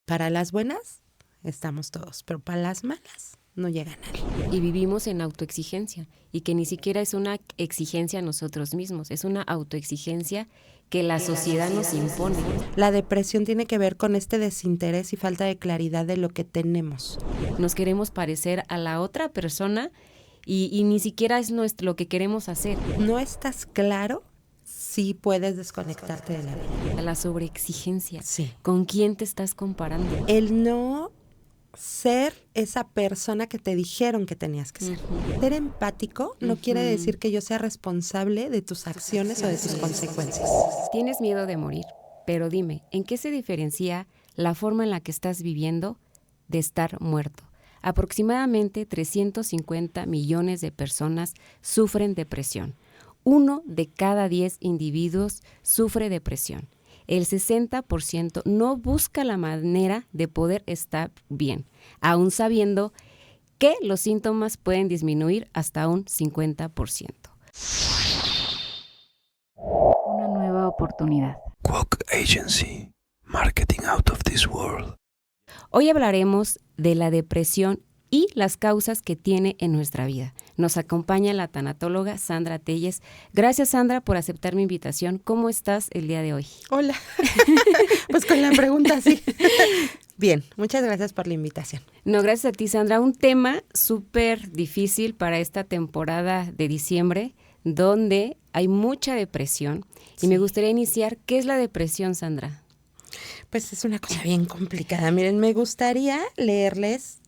Para las buenas estamos todos, pero para las malas no llega nadie. Y vivimos en autoexigencia, y que ni siquiera es una exigencia a nosotros mismos, es una autoexigencia que la sociedad nos impone. La depresión tiene que ver con este desinterés y falta de claridad de lo que tenemos. Nos queremos parecer a la otra persona y ni siquiera es lo que queremos hacer. No estás claro si puedes desconectarte de la vida. La sobreexigencia. Sí. ¿Con quién te estás comparando? El no ser esa persona que te dijeron que tenías que ser. Ser empático no quiere decir que yo sea responsable de tus acciones o de tus consecuencias. Tienes miedo de morir, pero dime, ¿en qué se diferencia la forma en la que estás viviendo de estar muerto? Aproximadamente 350 millones de personas sufren depresión. 1 de cada 10 individuos sufre depresión. El 60% no busca la manera de poder estar bien, aún sabiendo que los síntomas pueden disminuir hasta un 50%. Una nueva oportunidad. Quok Agency. Marketing out of this world. Hoy hablaremos de la depresión y las causas que tiene en nuestra vida. Nos acompaña la tanatóloga Sandra Telles. Gracias, Sandra, por aceptar mi invitación. ¿Cómo estás el día de hoy? Hola. Pues con la pregunta sí. Bien, muchas gracias por la invitación. No, gracias a ti, Sandra. Un tema súper difícil para esta temporada de diciembre, donde hay mucha depresión. Sí. Y me gustaría iniciar, ¿qué es la depresión, Sandra? Pues es una cosa bien complicada. Miren, me gustaría leerles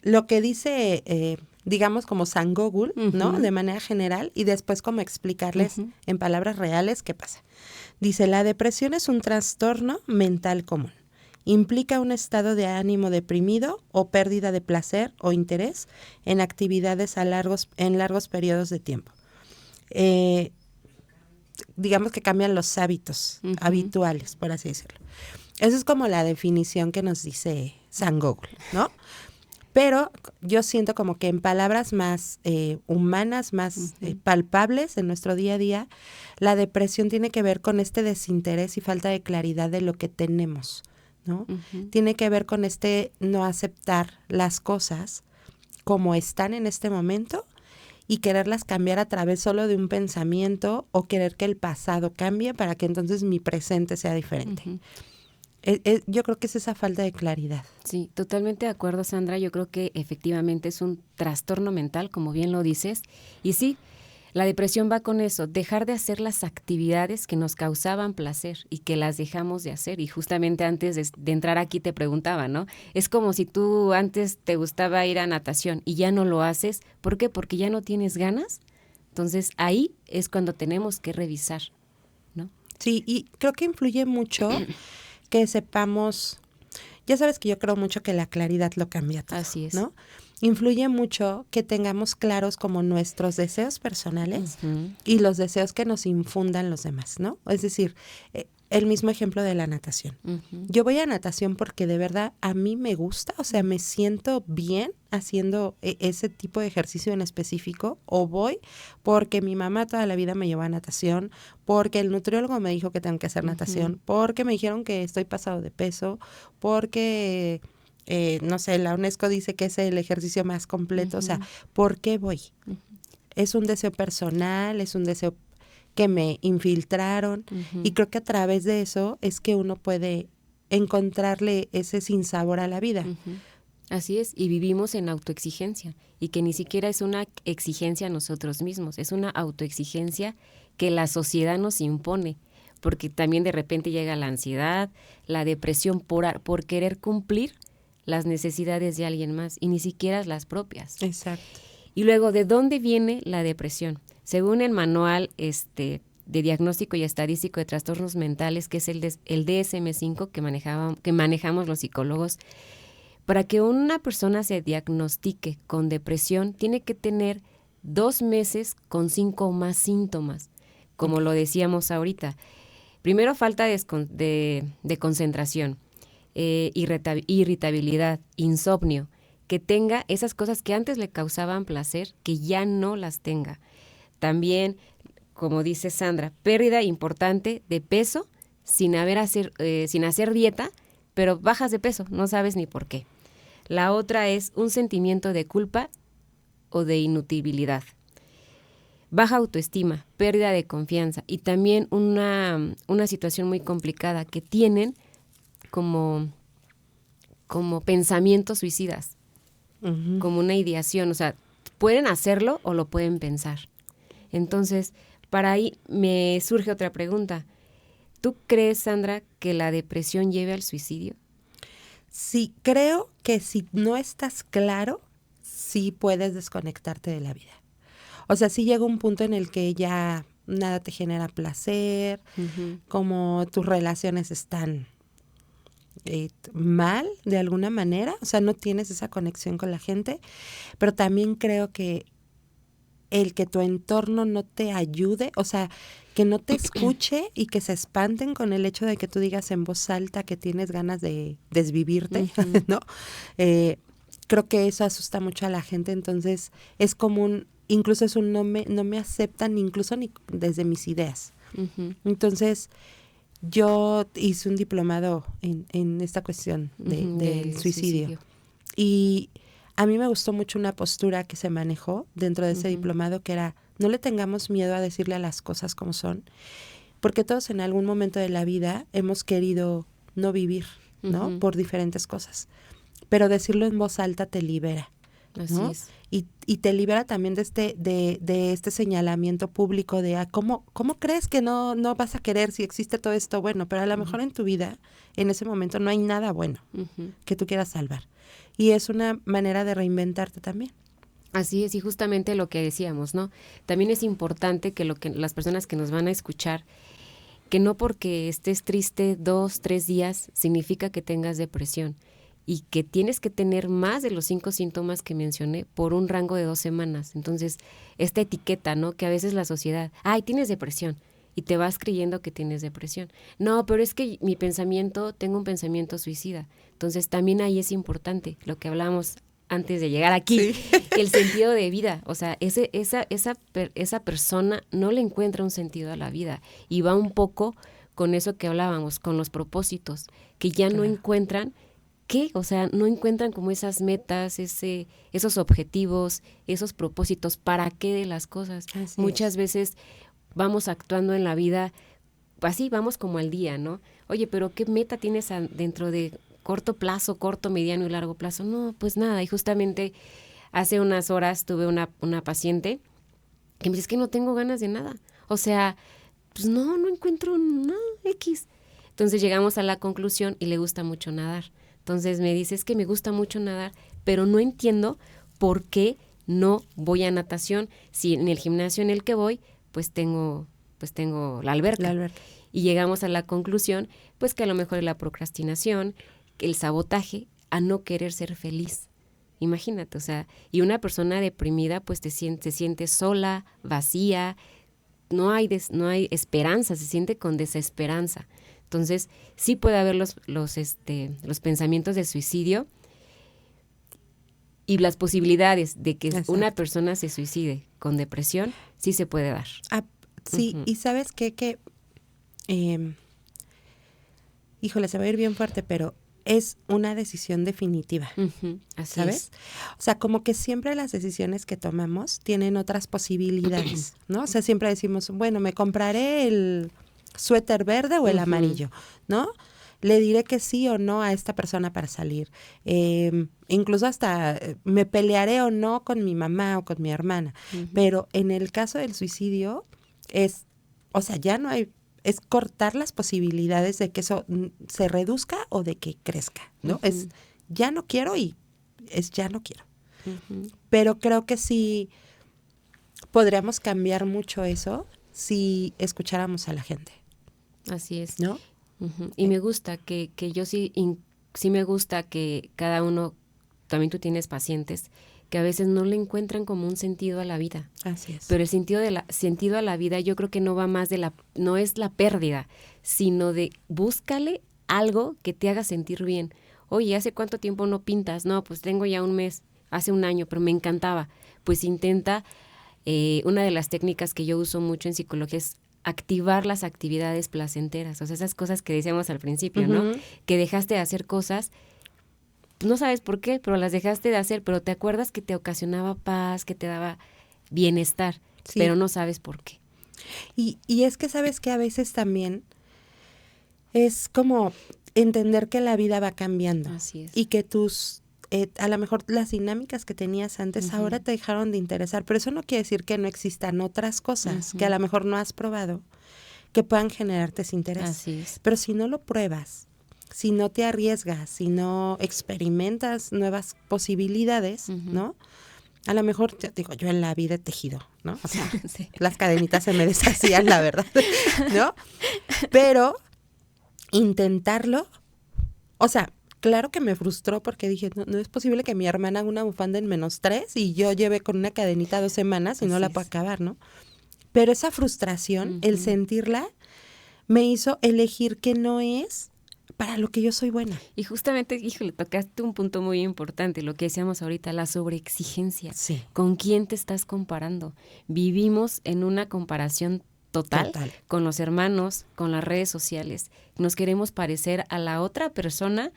lo que dice, digamos, como San Google, ¿no? De manera general, y después como explicarles en palabras reales qué pasa. Dice, la depresión es un trastorno mental común. Implica un estado de ánimo deprimido o pérdida de placer o interés en actividades en largos periodos de tiempo. Digamos que cambian los hábitos habituales, por así decirlo. Eso es como la definición que nos dice San Google, ¿no? Pero yo siento como que en palabras más humanas, más palpables en nuestro día a día, la depresión tiene que ver con este desinterés y falta de claridad de lo que tenemos, ¿no? Tiene que ver con este no aceptar las cosas como están en este momento y quererlas cambiar a través solo de un pensamiento o querer que el pasado cambie para que entonces mi presente sea diferente. Yo creo que es esa falta de claridad. Sí, totalmente de acuerdo, Sandra. Yo creo que efectivamente es un trastorno mental, como bien lo dices. Y sí, la depresión va con eso, dejar de hacer las actividades que nos causaban placer y que las dejamos de hacer. Y justamente antes de entrar aquí te preguntaba, ¿no? Es como si tú antes te gustaba ir a natación y ya no lo haces. ¿Por qué? Porque ya no tienes ganas. Entonces ahí es cuando tenemos que revisar, ¿no? Sí, y creo que influye mucho que sepamos, ya sabes que yo creo mucho que la claridad lo cambia todo. Así es. ¿No? Influye mucho que tengamos claros como nuestros deseos personales y los deseos que nos infundan los demás, ¿no? Es decir, el mismo ejemplo de la natación. Yo voy a natación porque de verdad a mí me gusta, o sea, me siento bien haciendo ese tipo de ejercicio en específico, o voy porque mi mamá toda la vida me llevó a natación, porque el nutriólogo me dijo que tengo que hacer natación, porque me dijeron que estoy pasado de peso, porque no sé, la UNESCO dice que es el ejercicio más completo, o sea, ¿por qué voy? Es un deseo personal, es un deseo que me infiltraron y creo que a través de eso es que uno puede encontrarle ese sinsabor a la vida. Así es, y vivimos en autoexigencia y que ni siquiera es una exigencia a nosotros mismos, es una autoexigencia que la sociedad nos impone, porque también de repente llega la ansiedad, la depresión por querer cumplir las necesidades de alguien más y ni siquiera las propias. Exacto. Y luego, ¿de dónde viene la depresión? Según el manual de diagnóstico y estadístico de trastornos mentales, que es el DSM-5 que manejamos los psicólogos, para que una persona se diagnostique con depresión, tiene que tener 2 meses con 5 o más síntomas, como lo decíamos ahorita. Primero, falta de concentración, irritabilidad, insomnio, que tenga esas cosas que antes le causaban placer, que ya no las tenga. También, como dice Sandra, pérdida importante de peso, sin hacer dieta, pero bajas de peso, no sabes ni por qué. La otra es un sentimiento de culpa o de inutilidad. Baja autoestima, pérdida de confianza y también una situación muy complicada que tienen como pensamientos suicidas, como una ideación, o sea, pueden hacerlo o lo pueden pensar. Entonces, para ahí me surge otra pregunta. ¿Tú crees, Sandra, que la depresión lleve al suicidio? Sí, creo que si no estás claro, sí puedes desconectarte de la vida. O sea, sí llega un punto en el que ya nada te genera placer, como tus relaciones están mal de alguna manera, o sea, no tienes esa conexión con la gente, pero también creo que el que tu entorno no te ayude, o sea, que no te escuche y que se espanten con el hecho de que tú digas en voz alta que tienes ganas de desvivirte, ¿no? Creo que eso asusta mucho a la gente, entonces es como incluso es no me aceptan incluso ni desde mis ideas. Entonces, yo hice un diplomado en esta cuestión del suicidio. Y a mí me gustó mucho una postura que se manejó dentro de ese diplomado, que era, no le tengamos miedo a decirle a las cosas como son, porque todos en algún momento de la vida hemos querido no vivir, ¿no? Por diferentes cosas. Pero decirlo en voz alta te libera, ¿no? Así es. Y te libera también de este señalamiento público de ¿cómo crees que no vas a querer si existe todo esto bueno? Pero a lo mejor en tu vida, en ese momento, no hay nada bueno que tú quieras salvar. Y es una manera de reinventarte también. Así es, y justamente lo que decíamos, ¿no? También es importante que las personas que nos van a escuchar, que no porque estés triste 2, 3 días significa que tengas depresión, y que tienes que tener más de los 5 síntomas que mencioné por un rango de 2 semanas. Entonces, esta etiqueta, ¿no? Que a veces la sociedad, tienes depresión, y te vas creyendo que tienes depresión. No, pero es que tengo un pensamiento suicida. Entonces, también ahí es importante lo que hablábamos antes de llegar aquí, el sentido de vida. O sea, esa persona no le encuentra un sentido a la vida, y va un poco con eso que hablábamos, con los propósitos, que ya no encuentran. ¿Qué? O sea, no encuentran como esas metas, esos objetivos, esos propósitos, ¿para qué de las cosas? Muchas veces vamos actuando en la vida, así vamos como al día, ¿no? Oye, pero ¿qué meta tienes dentro de corto plazo, corto, mediano y largo plazo? No, pues nada, y justamente hace unas horas tuve una paciente que me dice, es que no tengo ganas de nada. O sea, pues no encuentro nada, X. Entonces llegamos a la conclusión y le gusta mucho nadar. Entonces me dice, es que me gusta mucho nadar, pero no entiendo por qué no voy a natación si en el gimnasio en el que voy, pues tengo la alberca. Y llegamos a la conclusión, pues que a lo mejor es la procrastinación, el sabotaje a no querer ser feliz. Imagínate, o sea, y una persona deprimida pues se siente sola, vacía, no hay esperanza, se siente con desesperanza. Entonces, sí puede haber los pensamientos de suicidio y las posibilidades de que una persona se suicide con depresión, sí se puede dar. Sí, y ¿sabes qué? Que, híjole, se va a ir bien fuerte, pero es una decisión definitiva, Así ¿sabes? es. O sea, como que siempre las decisiones que tomamos tienen otras posibilidades, ¿no? O sea, siempre decimos, bueno, me compraré el suéter verde o el amarillo, ¿no? Le diré que sí o no a esta persona para salir. Incluso hasta me pelearé o no con mi mamá o con mi hermana. Pero en el caso del suicidio ya no hay, es cortar las posibilidades de que eso se reduzca o de que crezca, ¿no? Es ya no quiero y es ya no quiero. Pero creo que sí podríamos cambiar mucho eso si escucháramos a la gente. Así es. ¿No? Y me gusta que yo sí me gusta que cada uno, también tú tienes pacientes que a veces no le encuentran como un sentido a la vida. Así es. Pero el sentido a la vida yo creo que no va más no es la pérdida, sino de búscale algo que te haga sentir bien. Oye, ¿hace cuánto tiempo no pintas? No, pues tengo ya un mes, hace un año, pero me encantaba. Pues intenta, una de las técnicas que yo uso mucho en psicología es activar las actividades placenteras, o sea, esas cosas que decíamos al principio, ¿no? Que dejaste de hacer cosas, no sabes por qué, pero las dejaste de hacer, pero te acuerdas que te ocasionaba paz, que te daba bienestar, pero no sabes por qué. Y es que sabes que a veces también es como entender que la vida va cambiando. Así es. Y que a lo mejor las dinámicas que tenías antes ahora te dejaron de interesar, pero eso no quiere decir que no existan otras cosas que a lo mejor no has probado que puedan generarte ese interés. Así es. Pero si no lo pruebas, si no te arriesgas, si no experimentas nuevas posibilidades, ¿no? A lo mejor, yo en la vida he tejido, ¿no? O sea, las cadenitas se me deshacían, la verdad, ¿no? Pero intentarlo, o sea, claro que me frustró porque dije, no es posible que mi hermana haga una bufanda en -3 y yo lleve con una cadenita 2 semanas y no la puedo acabar, ¿no? Pero esa frustración, el sentirla, me hizo elegir que no es para lo que yo soy buena. Y justamente, híjole, tocaste un punto muy importante, lo que decíamos ahorita, la sobreexigencia. Sí. ¿Con quién te estás comparando? Vivimos en una comparación total con los hermanos, con las redes sociales. Nos queremos parecer a la otra persona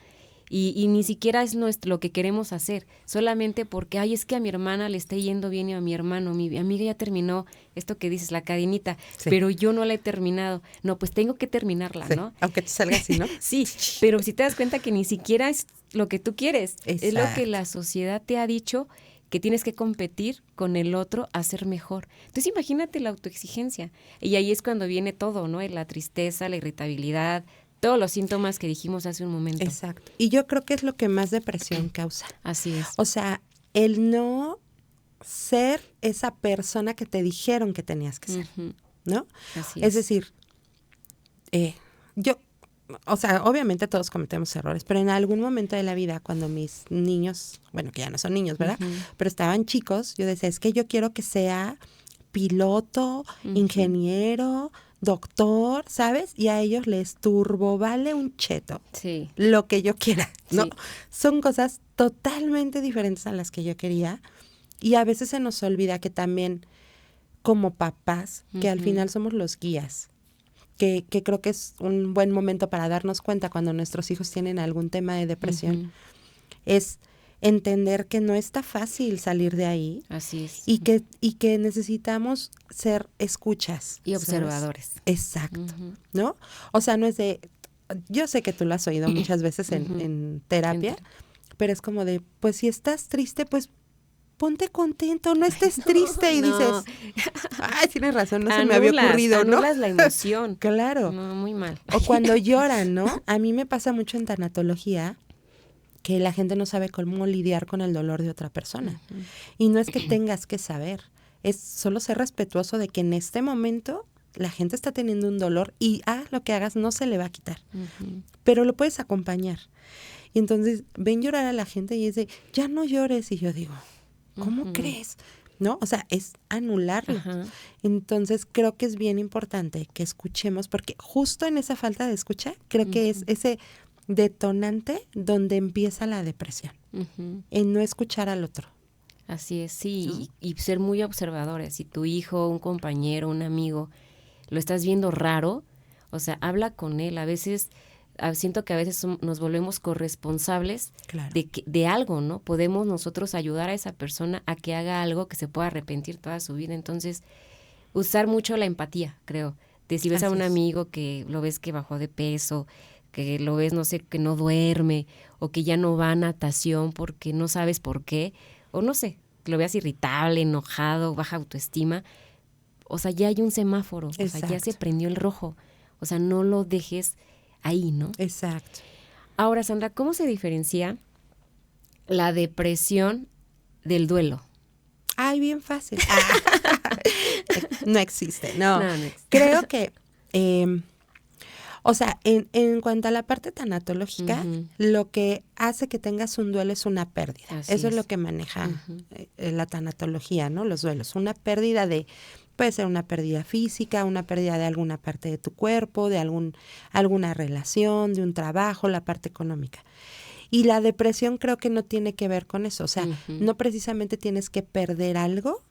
y ni siquiera es lo que queremos hacer, solamente porque, es que a mi hermana le está yendo bien y a mi hermano, mi amiga ya terminó esto que dices, la cadenita, pero yo no la he terminado. No, pues tengo que terminarla, ¿no? Aunque te salga así, ¿no? Sí, pero si te das cuenta que ni siquiera es lo que tú quieres, es lo que la sociedad te ha dicho, que tienes que competir con el otro a ser mejor. Entonces imagínate la autoexigencia. Y ahí es cuando viene todo, ¿no? La tristeza, la irritabilidad, todos los síntomas que dijimos hace un momento. Exacto. Y yo creo que es lo que más depresión causa. Así es. O sea, el no ser esa persona que te dijeron que tenías que ser, ¿no? Así es decir, o sea, obviamente todos cometemos errores, pero en algún momento de la vida, cuando mis niños, bueno, que ya no son niños, ¿verdad? Pero estaban chicos, yo decía, es que yo quiero que sea piloto, ingeniero, doctor, ¿sabes? Y a ellos les vale un cheto. Sí. Lo que yo quiera, ¿no? Sí. Son cosas totalmente diferentes a las que yo quería. Y a veces se nos olvida que también, como papás, que al final somos los guías, que creo que es un buen momento para darnos cuenta cuando nuestros hijos tienen algún tema de depresión, es entender que no está fácil salir de ahí. Así es. Y que necesitamos ser escuchas. Y observadores. ¿Sabes? Exacto, ¿no? O sea, no es de... Yo sé que tú lo has oído muchas veces en terapia, pero es como de, pues si estás triste, pues ponte contento, no estés triste. Y dices, tienes razón, no se me había ocurrido, ¿no? Anulas la emoción. Claro. No, muy mal. O cuando lloran, ¿no? A mí me pasa mucho en tanatología que la gente no sabe cómo lidiar con el dolor de otra persona. Y no es que tengas que saber, es solo ser respetuoso de que en este momento la gente está teniendo un dolor y lo que hagas no se le va a quitar. Pero lo puedes acompañar. Y entonces ven llorar a la gente y es de, ya no llores. Y yo digo, ¿cómo crees? ¿No? O sea, es anularlo. Entonces creo que es bien importante que escuchemos, porque justo en esa falta de escucha, creo que es ese detonante donde empieza la depresión, en no escuchar al otro. Así es, sí, ¿no? y ser muy observadores. Si tu hijo, un compañero, un amigo, lo estás viendo raro, o sea, habla con él. A veces, siento que a veces nos volvemos corresponsables de algo, ¿no? Podemos nosotros ayudar a esa persona a que haga algo que se pueda arrepentir toda su vida. Entonces, usar mucho la empatía, creo. De si ves a un amigo que lo ves que bajó de peso, que lo ves, no sé, que no duerme, o que ya no va a natación porque no sabes por qué, o no sé, que lo veas irritable, enojado, baja autoestima, o sea, ya hay un semáforo, o sea, ya se prendió el rojo, o sea, no lo dejes ahí, ¿no? Exacto. Ahora, Sandra, ¿cómo se diferencia la depresión del duelo? Ay, bien fácil. No existe, no. No existe. Creo que... o sea, en cuanto a la parte tanatológica, lo que hace que tengas un duelo es una pérdida. Eso es lo que maneja la tanatología, ¿no? Los duelos. Una pérdida puede ser una pérdida física, una pérdida de alguna parte de tu cuerpo, de alguna relación, de un trabajo, la parte económica. Y la depresión creo que no tiene que ver con eso. O sea, no precisamente tienes que perder algo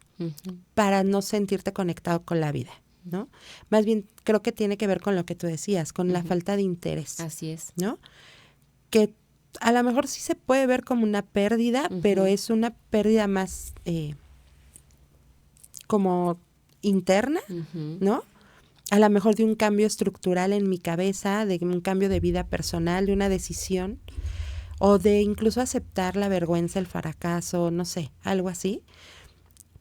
para no sentirte conectado con la vida. ¿no? Más bien creo que tiene que ver con lo que tú decías, con la falta de interés. Así es. ¿No? Que a lo mejor sí se puede ver como una pérdida, pero es una pérdida más como interna, ¿no? A lo mejor de un cambio estructural en mi cabeza, de un cambio de vida personal, de una decisión, o de incluso aceptar la vergüenza, el fracaso, no sé, algo así,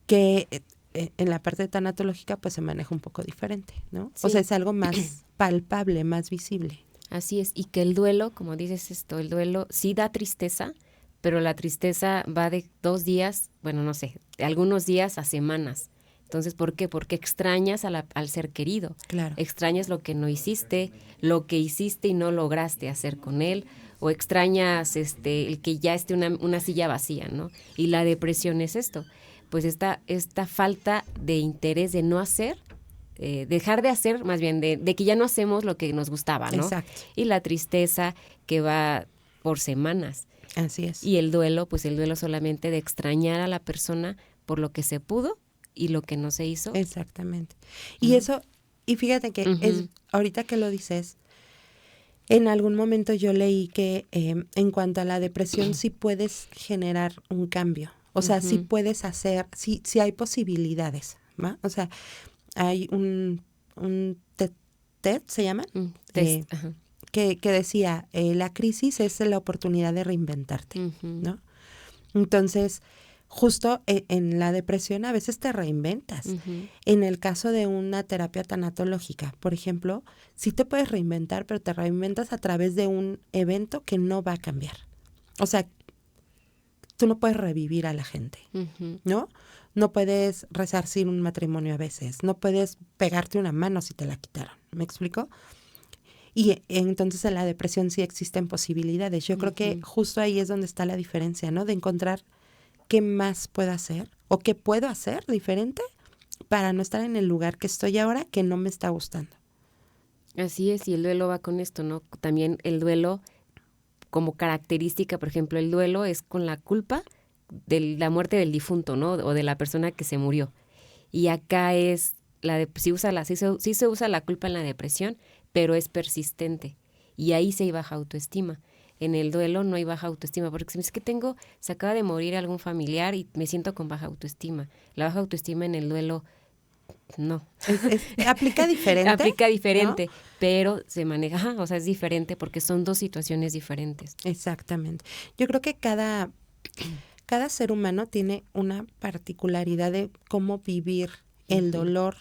que en la parte tanatológica pues se maneja un poco diferente, ¿no? Sí. O sea, es algo más palpable, más visible. Así es, y que el duelo, como dices esto, el duelo sí da tristeza, pero la tristeza va de 2 días, bueno, no sé, de algunos días a semanas. Entonces, ¿por qué? Porque extrañas al ser querido. Claro. Extrañas lo que no hiciste, lo que hiciste y no lograste hacer con él, o extrañas el que ya esté una silla vacía, ¿no? Y la depresión es esto, pues esta falta de interés de no hacer, dejar de hacer, más bien de que ya no hacemos lo que nos gustaba, ¿no? Exacto. Y la tristeza que va por semanas. Así es. Y el duelo, pues el duelo solamente de extrañar a la persona por lo que se pudo y lo que no se hizo. Exactamente. Y eso, y fíjate que es ahorita que lo dices, en algún momento yo leí que en cuanto a la depresión sí puedes generar un cambio. O sea, sí puedes hacer, sí hay posibilidades, ¿va? O sea, hay un TED, ¿se llama? Test, que decía, la crisis es la oportunidad de reinventarte, ¿no? Entonces, justo en la depresión a veces te reinventas. En el caso de una terapia tanatológica, por ejemplo, sí te puedes reinventar, pero te reinventas a través de un evento que no va a cambiar. O sea, tú no puedes revivir a la gente, ¿no? No puedes resarcir un matrimonio a veces, no puedes pegarte una mano si te la quitaron, ¿me explico? Y entonces en la depresión sí existen posibilidades. Yo creo que justo ahí es donde está la diferencia, ¿no? De encontrar qué más puedo hacer o qué puedo hacer diferente para no estar en el lugar que estoy ahora que no me está gustando. Así es, y el duelo va con esto, ¿no? También el duelo como característica, por ejemplo, el duelo es con la culpa de la muerte del difunto, ¿no? O de la persona que se murió. Y acá es, sí se usa la culpa en la depresión, pero es persistente. Y ahí sí hay baja autoestima. En el duelo no hay baja autoestima, porque es que se acaba de morir algún familiar y me siento con baja autoestima. La baja autoestima en el duelo, no. Aplica diferente. Aplica diferente, ¿no? pero se maneja, o sea, es diferente porque son 2 situaciones diferentes. Exactamente. Yo creo que cada ser humano tiene una particularidad de cómo vivir el dolor,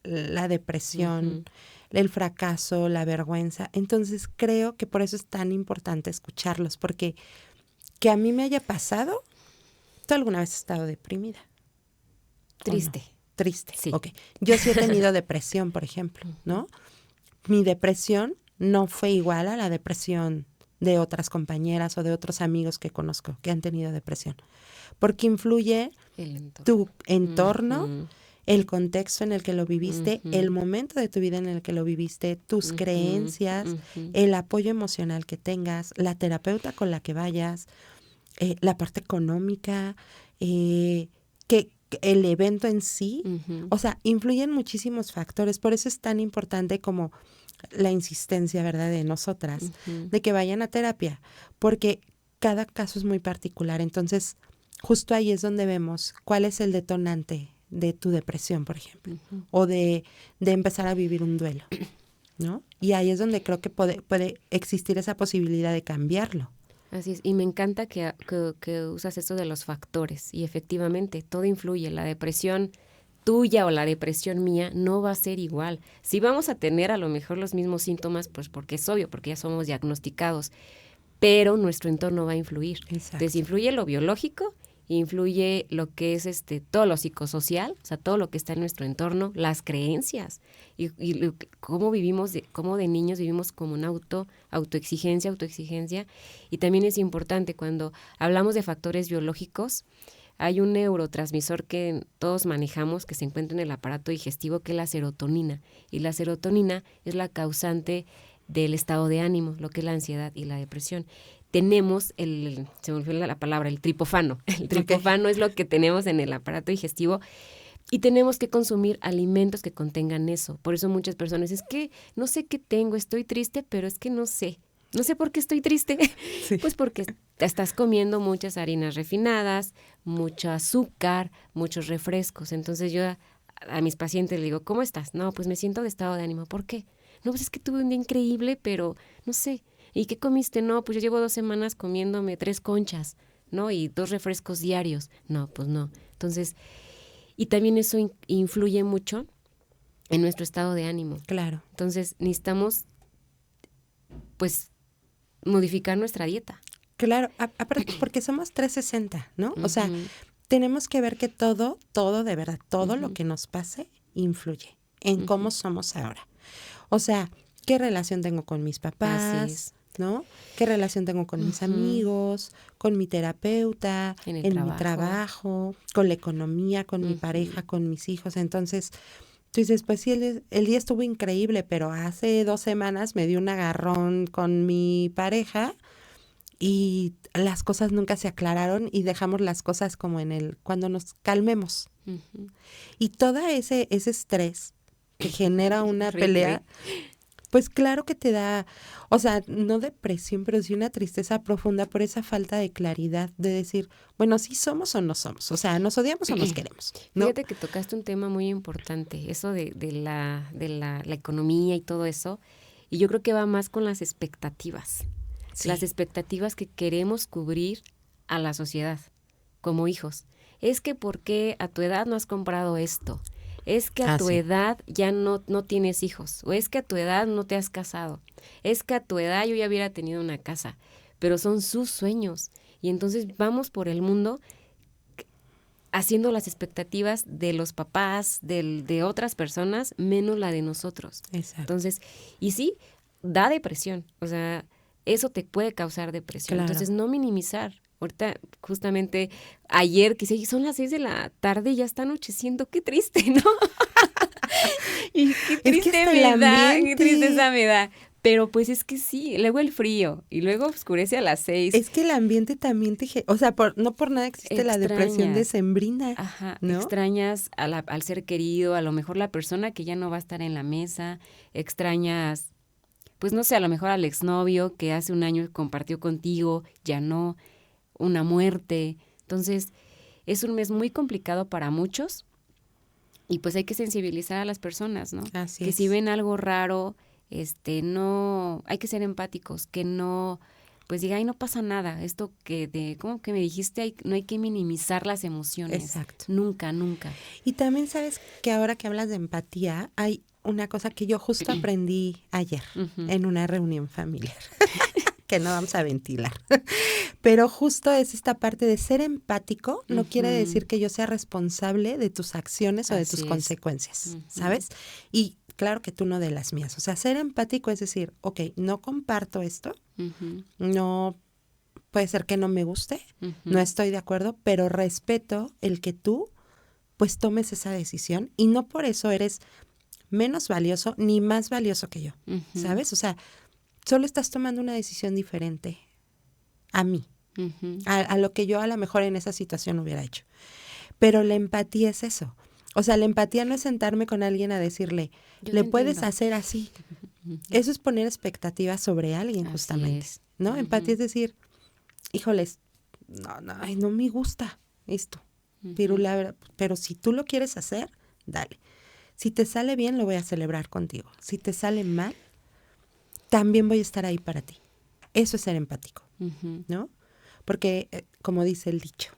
la depresión, el fracaso, la vergüenza. Entonces creo que por eso es tan importante escucharlos, porque que a mí me haya pasado, ¿tú alguna vez has estado deprimida? Triste. No? Triste, sí. Ok. Yo sí he tenido depresión, por ejemplo, ¿no? Mi depresión no fue igual a la depresión de otras compañeras o de otros amigos que conozco que han tenido depresión, porque influye tu entorno, el contexto en el que lo viviste, el momento de tu vida en el que lo viviste, tus creencias, el apoyo emocional que tengas, la terapeuta con la que vayas, la parte económica, que el evento en sí, o sea, influyen muchísimos factores. Por eso es tan importante como la insistencia, ¿verdad?, de nosotras, de que vayan a terapia, porque cada caso es muy particular. Entonces, justo ahí es donde vemos cuál es el detonante de tu depresión, por ejemplo, o de empezar a vivir un duelo, ¿no? Y ahí es donde creo que puede existir esa posibilidad de cambiarlo. Así es, y me encanta que usas esto de los factores, y efectivamente, todo influye. La depresión tuya o la depresión mía no va a ser igual. Sí vamos a tener a lo mejor los mismos síntomas, pues porque es obvio, porque ya somos diagnosticados, pero nuestro entorno va a influir. Exacto. Entonces influye lo biológico, influye lo que es todo lo psicosocial, o sea, todo lo que está en nuestro entorno, las creencias y cómo vivimos, cómo de niños vivimos como una autoexigencia, y también es importante cuando hablamos de factores biológicos, hay un neurotransmisor que todos manejamos que se encuentra en el aparato digestivo, que es la serotonina, y la serotonina es la causante del estado de ánimo, lo que es la ansiedad y la depresión. Tenemos se me olvidó la palabra, el triptófano. El triptófano es lo que tenemos en el aparato digestivo, Y tenemos que consumir alimentos que contengan eso. Por eso muchas personas, es que no sé qué tengo, estoy triste, pero es que no sé. No sé por qué estoy triste. Sí. Pues porque te estás comiendo muchas harinas refinadas, mucho azúcar, muchos refrescos. Entonces yo a mis pacientes les digo, ¿cómo estás? No, pues me siento de estado de ánimo. ¿Por qué? No, pues es que tuve un día increíble, pero no sé. ¿Y qué comiste? No, pues yo llevo 2 semanas comiéndome 3 conchas, ¿no? Y 2 refrescos diarios. No, pues no. Entonces, y también eso influye mucho en nuestro estado de ánimo. Claro. Entonces, necesitamos, pues, modificar nuestra dieta. Claro, aparte porque somos 360, ¿no? O sea, tenemos que ver que todo de verdad, todo lo que nos pase influye en cómo somos ahora. O sea, qué relación tengo con mis papás, ¿no? ¿Qué relación tengo con mis amigos, con mi terapeuta, en mi trabajo, con la economía, con mi pareja, con mis hijos? Entonces, tú dices, pues sí, el día estuvo increíble, pero hace 2 semanas me dio un agarrón con mi pareja y las cosas nunca se aclararon y dejamos las cosas como cuando nos calmemos. Y todo ese estrés que genera una pelea, pues claro que te da, o sea, no depresión, pero sí una tristeza profunda por esa falta de claridad de decir, bueno, sí somos o no somos, o sea, nos odiamos o nos queremos, ¿no? Fíjate que tocaste un tema muy importante, eso de la economía y todo eso, y yo creo que va más con las expectativas, las expectativas que queremos cubrir a la sociedad como hijos. Es que ¿por qué a tu edad no has comprado esto? Es que a tu edad ya no tienes hijos, o es que a tu edad no te has casado, es que a tu edad yo ya hubiera tenido una casa, pero son sus sueños. Y entonces vamos por el mundo haciendo las expectativas de los papás, de otras personas, menos la de nosotros. Exacto. Entonces, y sí, da depresión, o sea, eso te puede causar depresión. Claro. Entonces, no minimizar. Ahorita, justamente, ayer, que son las 6 de la tarde y ya está anocheciendo. ¡Qué triste!, ¿no? Y qué triste me da, qué tristeza me da. Pero pues es que sí, luego el frío y luego oscurece a las 6. Es que el ambiente también o sea, no por nada existe la depresión decembrina. Ajá, ¿no? Extrañas al ser querido, a lo mejor la persona que ya no va a estar en la mesa, extrañas, pues no sé, a lo mejor al exnovio que hace un año compartió contigo, ya no, una muerte. Entonces, es un mes muy complicado para muchos y pues hay que sensibilizar a las personas, ¿no? Así que es. Si ven algo raro, no, hay que ser empáticos, que no, pues diga, ay, no pasa nada, esto ¿cómo que me dijiste? No hay que minimizar las emociones. Exacto. Nunca, nunca. Y también sabes que ahora que hablas de empatía, hay una cosa que yo justo aprendí ayer en una reunión familiar. Que no vamos a ventilar. Pero justo es esta parte de ser empático, no quiere decir que yo sea responsable de tus acciones o de tus consecuencias, ¿sabes? Y claro que tú no de las mías. O sea, ser empático es decir, ok, no comparto esto, no puede ser que no me guste, no estoy de acuerdo, pero respeto el que tú pues tomes esa decisión y no por eso eres menos valioso ni más valioso que yo, ¿sabes? O sea, solo estás tomando una decisión diferente a mí, a lo que yo a lo mejor en esa situación hubiera hecho. Pero la empatía es eso. O sea, la empatía no es sentarme con alguien a decirle, le puedes hacer así. Eso es poner expectativas sobre alguien justamente, ¿no? Empatía es decir, híjoles, no me gusta esto, pero si tú lo quieres hacer, dale. Si te sale bien, lo voy a celebrar contigo. Si te sale mal, también voy a estar ahí para ti. Eso es ser empático, ¿no? Porque, como dice el dicho,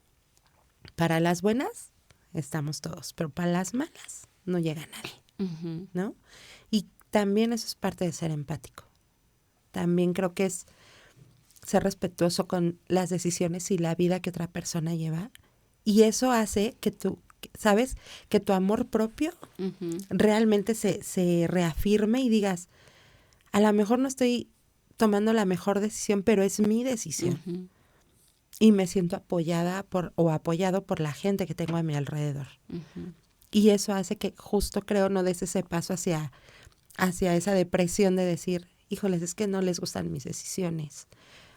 para las buenas estamos todos, pero para las malas no llega nadie, ¿no? Y también eso es parte de ser empático. También creo que es ser respetuoso con las decisiones y la vida que otra persona lleva. Y eso hace que tú, ¿sabes? Que tu amor propio realmente se reafirme y digas, a lo mejor no estoy tomando la mejor decisión, pero es mi decisión. Y me siento apoyada apoyado por la gente que tengo a mi alrededor. Y eso hace que justo creo no des ese paso hacia esa depresión de decir, híjoles, es que no les gustan mis decisiones.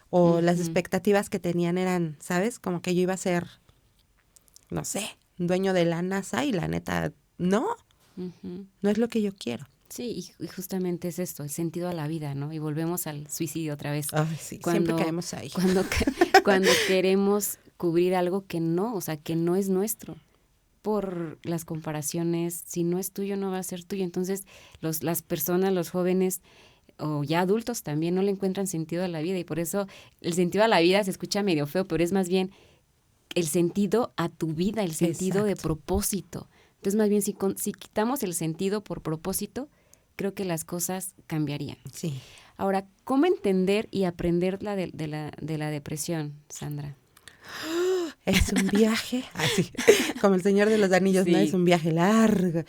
O las expectativas que tenían eran, ¿sabes? Como que yo iba a ser, no sé, dueño de la NASA y la neta, no es lo que yo quiero. Sí, y justamente es esto, el sentido a la vida, ¿no? Y volvemos al suicidio otra vez. Ay, sí, siempre caemos ahí. Cuando queremos cubrir algo que no, o sea, que no es nuestro. Por las comparaciones, si no es tuyo, no va a ser tuyo. Entonces, las personas, los jóvenes o ya adultos también no le encuentran sentido a la vida. Y por eso el sentido a la vida se escucha medio feo, pero es más bien el sentido a tu vida, el sentido de propósito. Entonces, más bien, si quitamos el sentido por propósito, creo que las cosas cambiarían. Sí. Ahora, ¿cómo entender y aprender de la depresión, Sandra? Es un viaje, así, como el Señor de los Anillos, sí. ¿No? Es un viaje largo.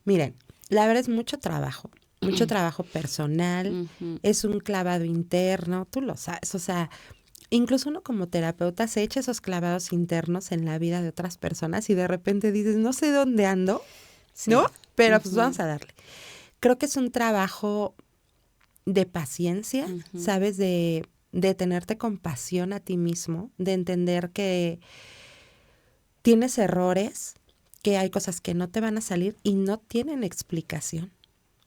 Miren, la verdad es mucho trabajo personal, es un clavado interno, tú lo sabes, o sea, incluso uno como terapeuta se echa esos clavados internos en la vida de otras personas y de repente dices, no sé dónde ando, sí. ¿No? Pero pues vamos a darle. Creo que es un trabajo de paciencia, ¿sabes? De tenerte compasión a ti mismo, de entender que tienes errores, que hay cosas que no te van a salir y no tienen explicación.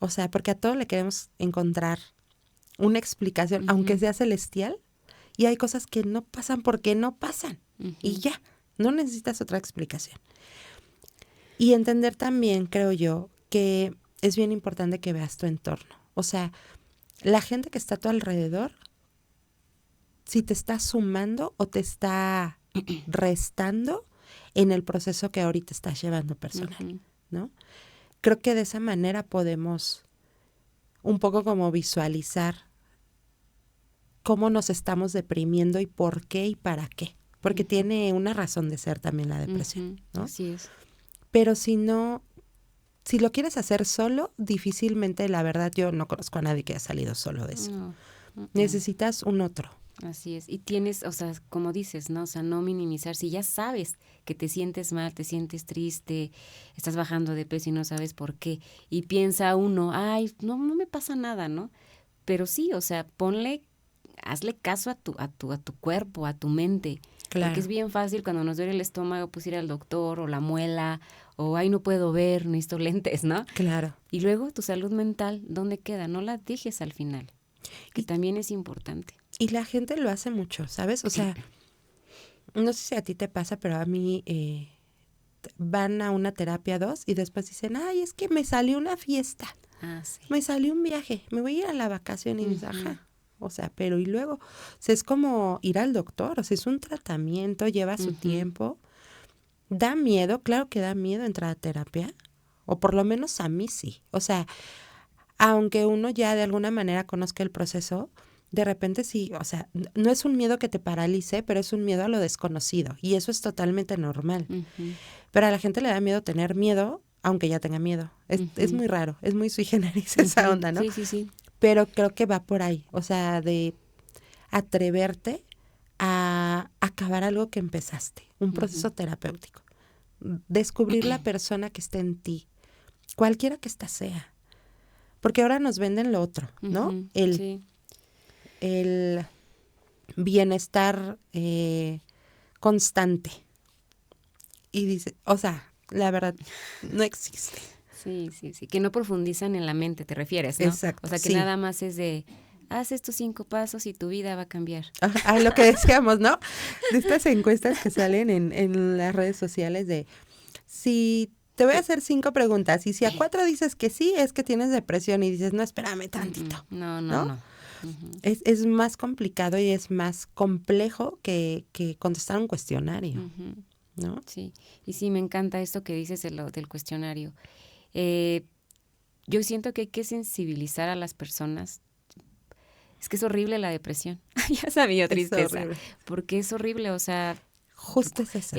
O sea, porque a todo le queremos encontrar una explicación, aunque sea celestial, y hay cosas que no pasan porque no pasan. Y ya, no necesitas otra explicación. Y entender también, creo yo, que es bien importante que veas tu entorno. O sea, la gente que está a tu alrededor, si te está sumando o te está restando en el proceso que ahorita estás llevando personal, ¿no? Creo que de esa manera podemos un poco como visualizar cómo nos estamos deprimiendo y por qué y para qué. Porque tiene una razón de ser también la depresión, ¿no? Así es. Pero si lo quieres hacer solo, difícilmente, la verdad, yo no conozco a nadie que haya salido solo de eso. No. Necesitas un otro. Así es. Y tienes, o sea, como dices, ¿no? O sea, no minimizar. Si ya sabes que te sientes mal, te sientes triste, estás bajando de peso y no sabes por qué, y piensa uno, ay, no me pasa nada, ¿no? Pero sí, o sea, hazle caso a tu cuerpo, a tu mente. Claro. Porque es bien fácil cuando nos duele el estómago, pues ir al doctor o la muela, o ay, no puedo ver, necesito lentes, ¿no? Claro. Y luego tu salud mental, ¿dónde queda? No la dejes al final, que también es importante. Y la gente lo hace mucho, ¿sabes? O sea, no sé si a ti te pasa, pero a mí van a una terapia 2 y después dicen, ay, es que me salió una fiesta, sí. Me salió un viaje, me voy a ir a la vacación y dices, ajá. O sea, pero y luego, o sea, es como ir al doctor, o sea, es un tratamiento, lleva su tiempo. Da miedo, claro que da miedo entrar a terapia, o por lo menos a mí sí. O sea, aunque uno ya de alguna manera conozca el proceso, de repente sí, o sea, no es un miedo que te paralice, pero es un miedo a lo desconocido, y eso es normal. Pero a la gente le da miedo tener miedo, aunque ya tenga miedo. Es muy raro, es muy sui generis esa onda, ¿no? Sí. Pero creo que va por ahí, o sea, de atreverte a acabar algo que empezaste, un proceso terapéutico. Descubrir la persona que está en ti, cualquiera que ésta sea. Porque ahora nos venden lo otro, ¿no? El bienestar constante. Y dice, o sea, la verdad, no existe. Sí. Que no profundizan en la mente, te refieres, ¿no? Exacto. O sea, que nada más es de, haz estos 5 pasos y tu vida va a cambiar. A lo que decíamos, ¿no? De estas encuestas que salen en las redes sociales de, si te voy a hacer 5 preguntas y si a 4 dices que sí, es que tienes depresión y dices, no, espérame tantito. No. Es más complicado y es más complejo que contestar un cuestionario, ¿no? Sí, y sí, me encanta esto que dices del cuestionario. Yo siento que hay que sensibilizar a las personas. Es que es horrible la depresión. Ya sabía, tristeza. Porque es horrible, o sea... Justo es eso.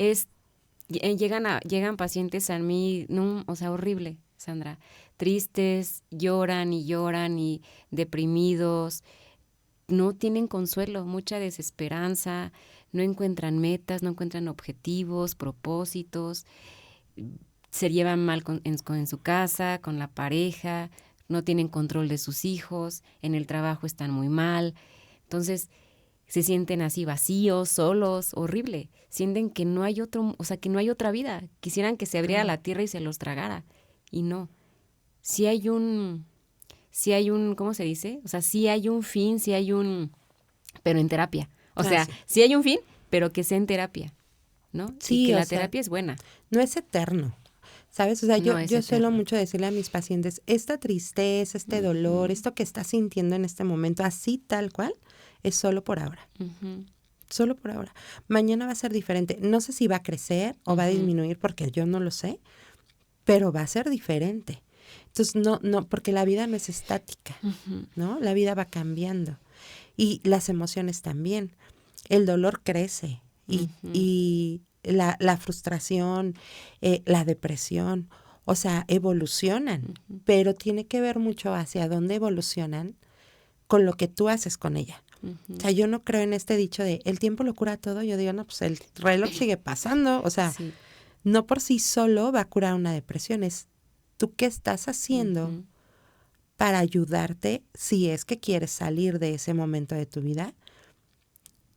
Llegan pacientes a mí, no, o sea, horrible, Sandra. Tristes, lloran y deprimidos. No tienen consuelo, mucha desesperanza, no encuentran metas, no encuentran objetivos, propósitos. Se llevan mal en su casa, con la pareja, no tienen control de sus hijos, en el trabajo están muy mal. Entonces, se sienten así vacíos, solos, horrible. Sienten que no hay otro, o sea, que no hay otra vida. Quisieran que se abriera la tierra y se los tragara. Y no. Sí hay un, ¿cómo se dice? O sea, sí hay un fin, pero en terapia. O sea, sí hay un fin, pero que sea en terapia, ¿no? Sí, y que la terapia es buena. No es eterno, ¿sabes? O sea, yo eterno. suelo mucho decirle a mis pacientes, esta tristeza, este dolor, esto que estás sintiendo en este momento, así tal cual, es solo por ahora. Solo por ahora. Mañana va a ser diferente. No sé si va a crecer o va a disminuir porque yo no lo sé, pero va a ser diferente. Entonces, no, porque la vida no es estática, ¿no? La vida va cambiando. Y las emociones también. El dolor crece y la frustración, la depresión, o sea, evolucionan, pero tiene que ver mucho hacia dónde evolucionan con lo que tú haces con ella. O sea, yo no creo en este dicho de el tiempo lo cura todo. Yo digo, no, pues el reloj sigue pasando. O sea, no por sí solo va a curar una depresión. Es tú qué estás haciendo para ayudarte si es que quieres salir de ese momento de tu vida.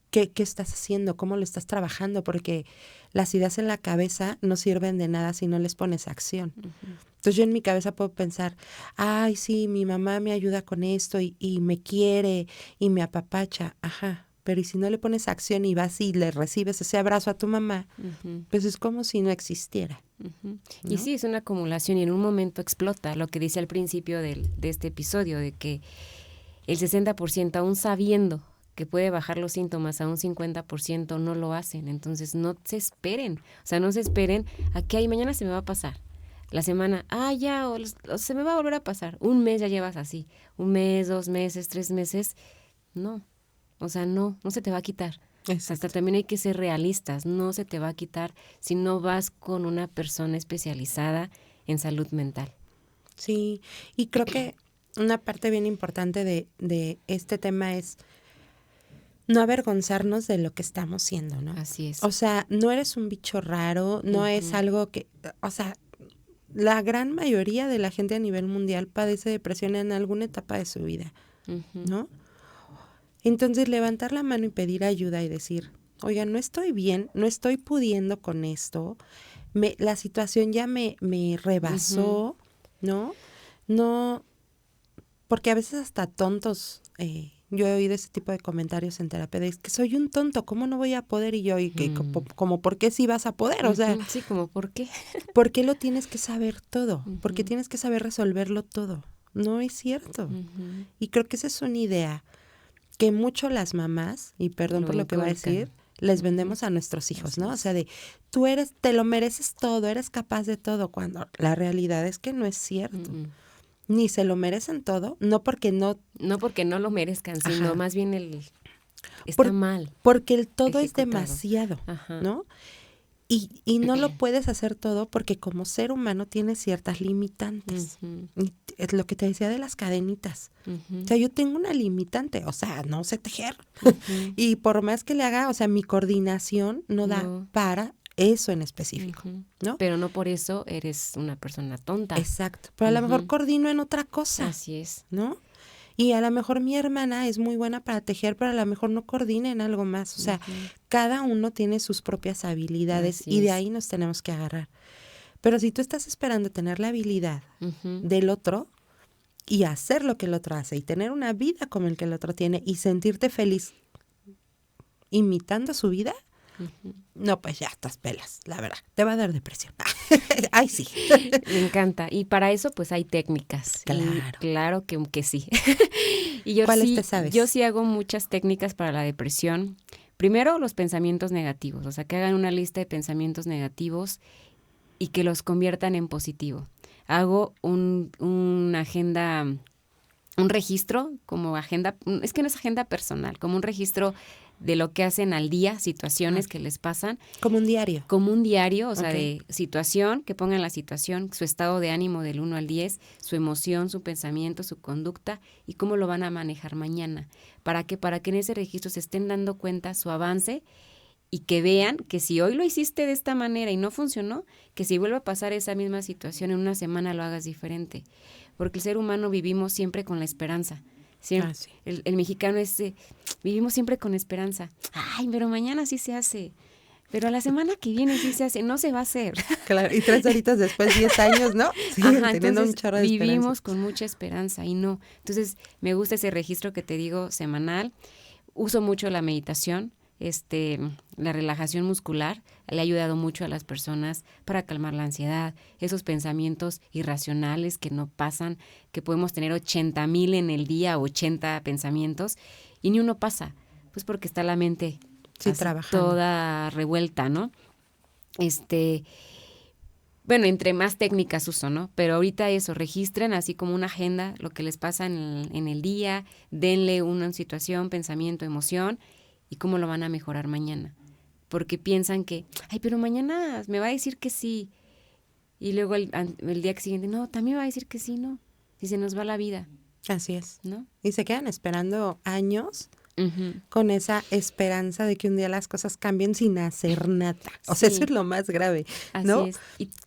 ¿Qué estás haciendo? ¿Cómo lo estás trabajando? Porque las ideas en la cabeza no sirven de nada si no les pones acción. Entonces yo en mi cabeza puedo pensar, ay, sí, mi mamá me ayuda con esto y me quiere y me apapacha. Ajá, pero ¿y si no le pones acción y vas y le recibes ese abrazo a tu mamá? Pues es como si no existiera. ¿No? Y sí, es una acumulación y en un momento explota, lo que dice al principio de este episodio, de que el 60%, aún sabiendo que puede bajar los síntomas a un 50%, no lo hacen. Entonces no se esperen, o sea, no se esperen a que ay, mañana se me va a pasar. La semana, ya, o se me va a volver a pasar. Un mes ya llevas así, 1 mes, 2 meses, 3 meses. No, o sea, no se te va a quitar. Hasta también hay que ser realistas, no se te va a quitar si no vas con una persona especializada en salud mental. Sí, y creo que una parte bien importante de este tema es no avergonzarnos de lo que estamos siendo, ¿no? Así es. O sea, no eres un bicho raro, no es algo que, o sea, la gran mayoría de la gente a nivel mundial padece depresión en alguna etapa de su vida, ¿no? Entonces, levantar la mano y pedir ayuda y decir, oiga, no estoy bien, no estoy pudiendo con esto, la situación ya me rebasó, ¿no? No, porque a veces hasta tontos, yo he oído ese tipo de comentarios en terapia, de que soy un tonto, ¿cómo no voy a poder? Y yo, y que como, ¿por qué sí vas a poder? O sea, sí, como, ¿por qué? ¿Por qué lo tienes que saber todo? ¿Por qué tienes que saber resolverlo todo? No es cierto. Y creo que esa es una idea que mucho las mamás, y perdón por lo que voy a decir, les vendemos a nuestros hijos, ¿no? O sea, de tú te lo mereces todo, eres capaz de todo, cuando la realidad es que no es cierto. Ni se lo merecen todo, no porque no lo merezcan, sino más bien está mal. Porque el todo ejecutado. Es demasiado, ¿no? Y no lo puedes hacer todo porque como ser humano tienes ciertas limitantes. Y es lo que te decía de las cadenitas. O sea, yo tengo una limitante, o sea, no sé tejer. Y por más que le haga, o sea, mi coordinación no da para eso en específico, ¿no? Pero no por eso eres una persona tonta. Exacto. Pero a lo mejor coordino en otra cosa. Así es. ¿No? Y a lo mejor mi hermana es muy buena para tejer, pero a lo mejor no coordina en algo más. O sea, cada uno tiene sus propias habilidades y de ahí nos tenemos que agarrar. Pero si tú estás esperando tener la habilidad del otro y hacer lo que el otro hace y tener una vida como el que el otro tiene y sentirte feliz imitando su vida, no, pues ya estás pelas, la verdad. Te va a dar depresión. Ay, sí. Me encanta. Y para eso, pues hay técnicas. Claro que sí. Y ¿Cuáles te sabes? Yo sí hago muchas técnicas para la depresión. Primero, los pensamientos negativos. O sea, que hagan una lista de pensamientos negativos y que los conviertan en positivo. Hago una agenda, un registro como agenda, es que no es agenda personal, como un registro de lo que hacen al día, situaciones que les pasan. Como un diario. Como un diario, o sea, de situación, que pongan la situación, su estado de ánimo del 1 al 10, su emoción, su pensamiento, su conducta y cómo lo van a manejar mañana. ¿Para qué? Para que en ese registro se estén dando cuenta su avance y que vean que si hoy lo hiciste de esta manera y no funcionó, que si vuelve a pasar esa misma situación en una semana lo hagas diferente. Porque el ser humano vivimos siempre con la esperanza. Siempre. El mexicano es vivimos siempre con esperanza. Ay, pero mañana sí se hace. Pero a la semana que viene sí se hace. No se va a hacer. Claro, y 3 horitas después, 10 años, ¿no? Siguen Ajá, teniendo entonces un chorro de vivimos esperanza. con mucha esperanza y no. Entonces me gusta ese registro que te digo semanal. Uso mucho la meditación, la relajación muscular. Le ha ayudado mucho a las personas para calmar la ansiedad, esos pensamientos irracionales que no pasan, que podemos tener 80,000 en el día, 80 pensamientos, y ni uno pasa, pues porque está la mente Sí, así trabajando. toda revuelta, ¿no? Bueno, entre más técnicas uso, ¿no? Pero ahorita eso, registren así como una agenda lo que les pasa en el día, denle una situación, pensamiento, emoción y cómo lo van a mejorar mañana. Porque piensan que, ay, pero mañana me va a decir que sí. Y luego el día siguiente, no, también va a decir que sí, no. Si se nos va la vida, Así es. ¿no? Y se quedan esperando años Uh-huh. con esa esperanza de que un día las cosas cambien sin hacer nada. O sea, Sí. eso es lo más grave, Así ¿no? es.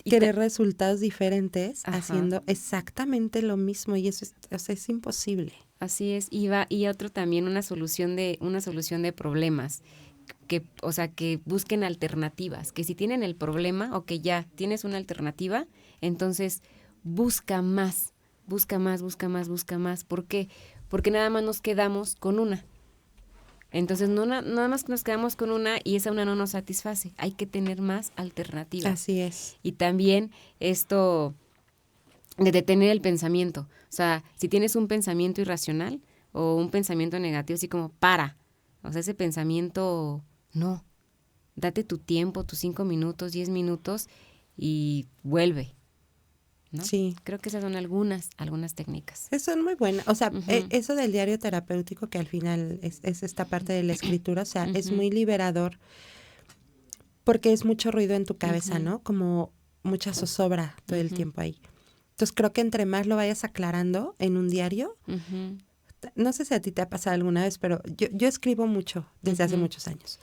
Querer resultados diferentes Ajá. haciendo exactamente lo mismo y eso es, o sea, es imposible. Así es. Y otro también, una solución de problemas. O sea, que busquen alternativas, que si tienen el problema o que ya tienes una alternativa, entonces busca más. ¿Por qué? Porque nada más nos quedamos con una. Entonces, nada más nos quedamos con una y esa una no nos satisface. Hay que tener más alternativas. Así es. Y también esto de detener el pensamiento. O sea, si tienes un pensamiento irracional o un pensamiento negativo, así como para. O sea, ese pensamiento, no. Date tu tiempo, tus 5 minutos, 10 minutos y vuelve, ¿no? Sí. Creo que esas son algunas técnicas. Eso es muy buenas. O sea, Uh-huh. Eso del diario terapéutico que al final es esta parte de la escritura, o sea, Uh-huh. es muy liberador porque es mucho ruido en tu cabeza, Uh-huh. ¿no? Como mucha zozobra todo el Uh-huh. tiempo ahí. Entonces creo que entre más lo vayas aclarando en un diario, Uh-huh. no sé si a ti te ha pasado alguna vez, pero yo escribo mucho desde hace Uh-huh. muchos años.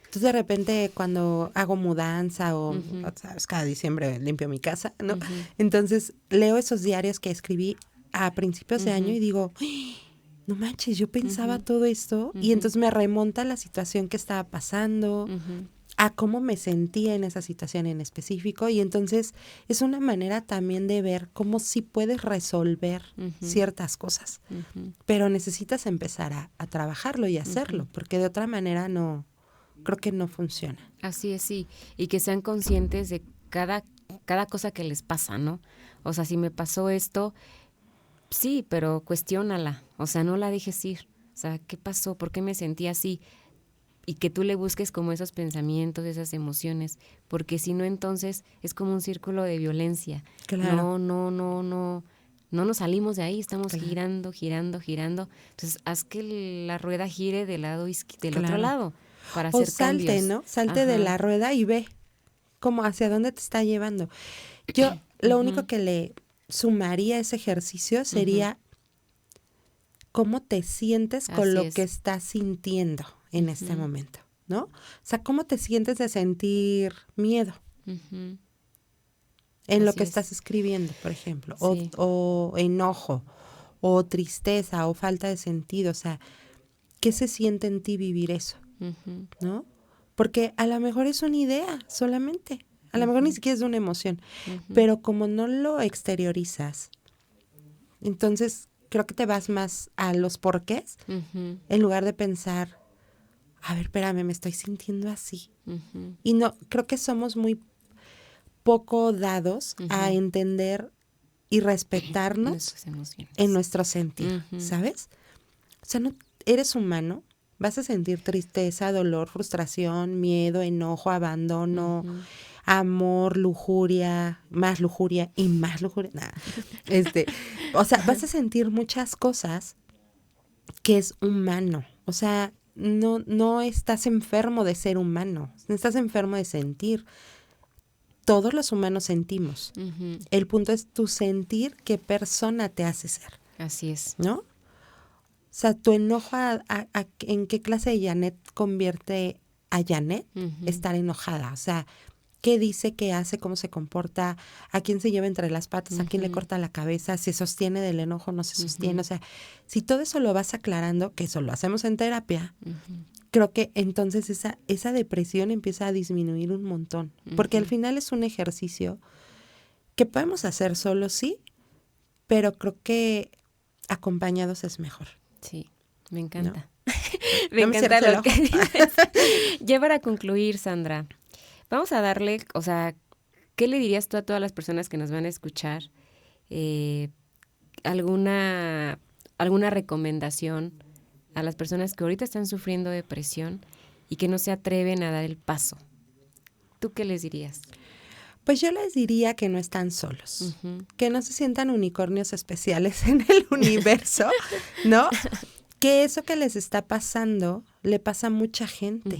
Entonces de repente cuando hago mudanza o, Uh-huh. ¿sabes? Cada diciembre limpio mi casa, ¿no? Uh-huh. Entonces leo esos diarios que escribí a principios de Uh-huh. año y digo, ¡ay! No manches, yo pensaba Uh-huh. todo esto y Uh-huh. entonces me remonta a la situación que estaba pasando, Uh-huh. a cómo me sentía en esa situación en específico y entonces es una manera también de ver cómo sí puedes resolver Uh-huh. ciertas cosas, Uh-huh. pero necesitas empezar a trabajarlo y hacerlo, porque de otra manera no, creo que no funciona. Así es, sí. Y que sean conscientes de cada cosa que les pasa, ¿no? O sea, si me pasó esto, sí, pero cuestiónala. O sea, no la dejes ir. O sea, ¿qué pasó? ¿Por qué me sentí así? Y que tú le busques como esos pensamientos, esas emociones. Porque si no, entonces es como un círculo de violencia. Claro. No nos salimos de ahí. Estamos Claro. girando. Entonces, haz que la rueda gire del Claro. otro lado. Para O hacer salte, cambios. ¿no? Salte de Ajá. la rueda y ve cómo hacia dónde te está llevando. Yo lo único que le sumaría a ese ejercicio sería cómo te sientes con Así lo es. que estás sintiendo en este momento, ¿no? O sea, cómo te sientes de sentir miedo Ujú. en lo Así que es. estás escribiendo, por ejemplo, Sí. o enojo, o tristeza, o falta de sentido. O sea, ¿qué se siente en ti vivir eso? Ujú. ¿No? Porque a lo mejor es una idea solamente, a lo mejor ni siquiera es una emoción, pero como no lo exteriorizas, entonces creo que te vas más a los porqués Ujú. en lugar de pensar, a ver, espérame, me estoy sintiendo así. Ujú. Y no, creo que somos muy poco dados a entender y respetarnos Nuestras emociones. en nuestro sentir, Ujú. ¿sabes? O sea, no eres humano, vas a sentir tristeza, dolor, frustración, miedo, enojo, abandono, amor, lujuria y más lujuria. Nada. O sea, vas a sentir muchas cosas que es humano. O sea, no estás enfermo de ser humano, no estás enfermo de sentir. Todos los humanos sentimos. Ujú. El punto es tu sentir qué persona te hace ser, Así es. ¿no? O sea, tu enojo ¿en qué clase de Janet convierte a Janet Ujú. estar enojada? O sea, qué dice, qué hace, cómo se comporta, a quién se lleva entre las patas, a quién le corta la cabeza, se sostiene del enojo, no se sostiene. O sea, si todo eso lo vas aclarando, que eso lo hacemos en terapia, creo que entonces esa depresión empieza a disminuir un montón. Porque al final es un ejercicio que podemos hacer solos, sí, pero creo que acompañados es mejor. Sí, me encanta. ¿No? Me No encanta cierres lo que dices. Ya para concluir, Sandra, vamos a darle, o sea, ¿qué le dirías tú a todas las personas que nos van a escuchar? ¿Alguna recomendación a las personas que ahorita están sufriendo depresión y que no se atreven a dar el paso? ¿Tú qué les dirías? Pues yo les diría que no están solos, que no se sientan unicornios especiales en el universo, ¿no? Que eso que les está pasando le pasa a mucha gente.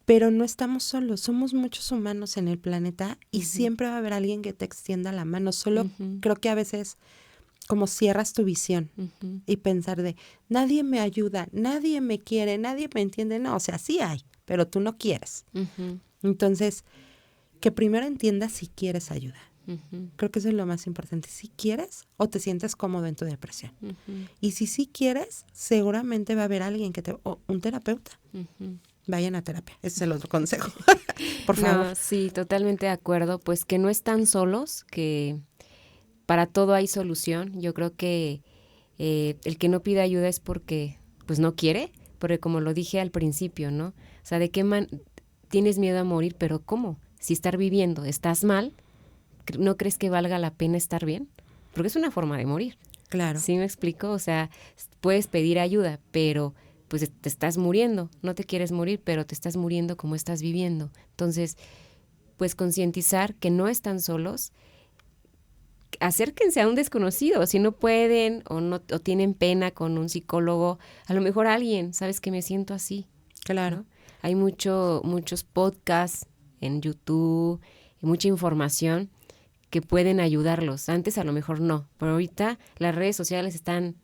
Pero no estamos solos, somos muchos humanos en el planeta y siempre va a haber alguien que te extienda la mano. Solo creo que a veces como cierras tu visión y pensar de nadie me ayuda, nadie me quiere, nadie me entiende. No, o sea, sí hay, pero tú no quieres. Entonces, que primero entiendas si quieres ayuda. Creo que eso es lo más importante. Si quieres o te sientes cómodo en tu depresión. Y si sí quieres, seguramente va a haber alguien o un terapeuta. Vayan a terapia, ese es el otro consejo. Por favor. No, sí, totalmente de acuerdo. Pues que no están solos, que para todo hay solución. Yo creo que el que no pide ayuda es porque pues no quiere, porque como lo dije al principio, ¿no? O sea, ¿de qué tienes miedo a morir? Pero ¿cómo? Si estar viviendo estás mal, ¿no crees que valga la pena estar bien? Porque es una forma de morir. Claro. ¿Sí me explico? O sea, puedes pedir ayuda, pero pues te estás muriendo. No te quieres morir, pero te estás muriendo como estás viviendo. Entonces, pues concientizar que no están solos. Acérquense a un desconocido. Si no pueden o tienen pena con un psicólogo, a lo mejor alguien, ¿sabes que me siento así? Claro. ¿No? Hay muchos podcasts en YouTube y mucha información que pueden ayudarlos. Antes a lo mejor no, pero ahorita las redes sociales están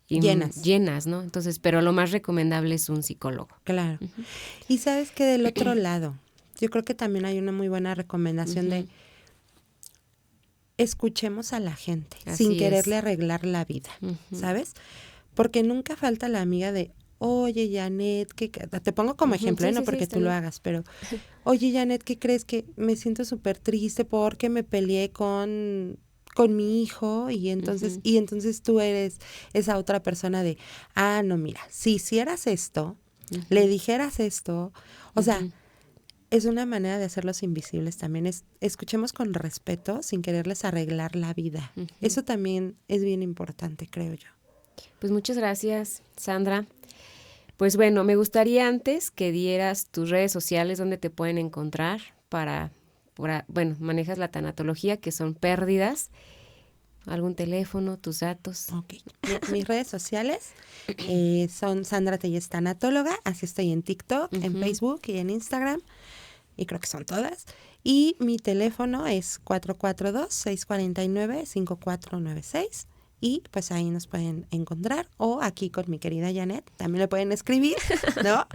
llenas, ¿no? Entonces, pero lo más recomendable es un psicólogo. Claro. Y sabes que del otro lado, yo creo que también hay una muy buena recomendación de escuchemos a la gente sin quererle arreglar la vida, ¿sabes? Porque nunca falta la amiga de oye, Janet, te pongo como ejemplo, no porque tú lo hagas, pero oye, Janet, ¿qué crees? Que me siento súper triste porque me peleé con mi hijo y entonces tú eres esa otra persona de, no, mira, si hicieras esto, le dijeras esto, o sea, es una manera de hacerlos invisibles también, escuchemos con respeto sin quererles arreglar la vida. Eso también es bien importante, creo yo. Pues muchas gracias, Sandra. Pues bueno, me gustaría antes que dieras tus redes sociales donde te pueden encontrar bueno, manejas la tanatología, que son pérdidas, algún teléfono, tus datos. Ok. Mis redes sociales son Sandra Telles Tanatóloga, así estoy en TikTok, en Facebook y en Instagram, y creo que son todas. Y mi teléfono es 442-649-5496. Y pues ahí nos pueden encontrar, o aquí con mi querida Janet, también le pueden escribir, ¿no?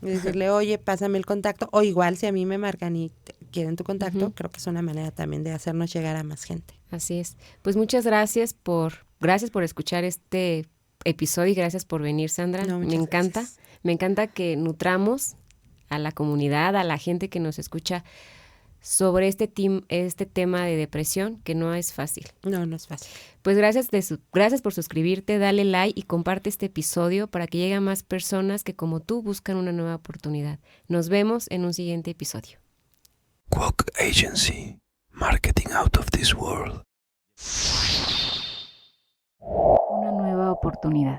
Y decirle, oye, pásame el contacto, o igual si a mí me marcan y quieren tu contacto, creo que es una manera también de hacernos llegar a más gente. Así es. Pues muchas gracias por escuchar este episodio y gracias por venir, Sandra. No, me encanta, gracias. Me encanta que nutramos a la comunidad, a la gente que nos escucha sobre este tema de depresión, que no es fácil. No es fácil. Pues gracias por suscribirte, dale like y comparte este episodio para que llegue a más personas que como tú buscan una nueva oportunidad. Nos vemos en un siguiente episodio. Quok Agency. Marketing out of this world. Una nueva oportunidad.